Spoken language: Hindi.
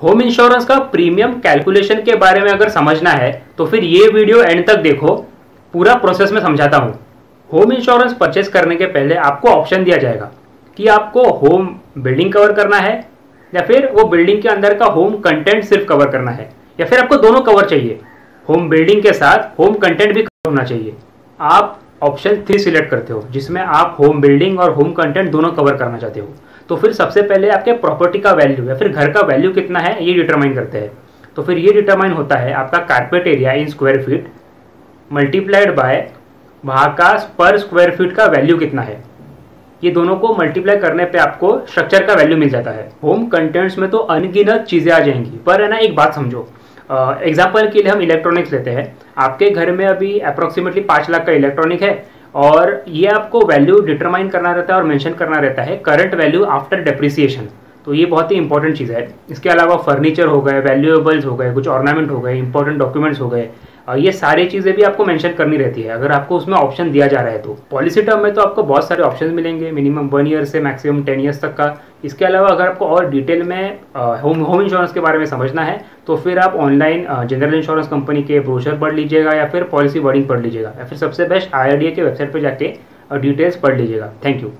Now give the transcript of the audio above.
होम इंश्योरेंस का प्रीमियम कैलकुलेशन के बारे में अगर समझना है तो फिर ये वीडियो एंड तक देखो, पूरा प्रोसेस में समझाता हूँ। होम इंश्योरेंस परचेस करने के पहले आपको ऑप्शन दिया जाएगा कि आपको होम बिल्डिंग कवर करना है या फिर वो बिल्डिंग के अंदर का होम कंटेंट सिर्फ कवर करना है, या फिर आपको दोनों कवर चाहिए, होम बिल्डिंग के साथ होम कंटेंट भी कवर होना चाहिए। आप ऑप्शन 3 सिलेक्ट करते हो जिसमें आप होम बिल्डिंग और होम कंटेंट दोनों कवर करना चाहते हो। तो फिर सबसे पहले आपके प्रॉपर्टी का वैल्यू या फिर घर का वैल्यू कितना है ये डिटरमाइन करते हैं। तो फिर ये डिटरमाइन होता है आपका carpet area in square feet multiplied by वहाँ का पर स्क्वायर फीट का वैल्यू कितना है। ये दोनों को मल्टीप्लाई करने पे आपको स्ट्रक्चर का वैल्यू मिल जाता है। होम कंटेंट्स में तो अनगिनत चीज़ें आ जाएंगी, पर है ना एक बात समझो। एग्जाम्पल के लिए हम इलेक्ट्रॉनिक्स लेते हैं। आपके घर में अभी अप्रोक्सीमेटली 5 लाख का इलेक्ट्रॉनिक है और ये आपको वैल्यू डिटरमाइन करना रहता है और मेंशन करना रहता है करंट वैल्यू आफ्टर डेप्रिसिएशन। तो ये बहुत ही इंपॉर्टेंट चीज़ है। इसके अलावा फर्नीचर हो गए, वैल्यूएबल्स हो गए, कुछ ऑर्नामेंट हो गए, इंपॉर्टेंट डॉक्यूमेंट्स हो गए, ये सारी चीज़ें भी आपको मेंशन करनी रहती है अगर आपको उसमें ऑप्शन दिया जा रहा है। तो पॉलिसी टर्म में तो आपको बहुत सारे ऑप्शन मिलेंगे, मिनिमम 1 ईयर से मैक्सिमम 10 ईयर्स तक का। इसके अलावा अगर आपको और डिटेल में होम इंश्योरेंस के बारे में समझना है तो फिर आप ऑनलाइन जनरल इंश्योरेंस कंपनी के ब्रोशर पढ़ लीजिएगा या फिर पॉलिसी वर्डिंग पढ़ लीजिएगा, या फिर सबसे बेस्ट IRDA के वेबसाइट पर जाके डिटेल्स पढ़ लीजिएगा। Thank you.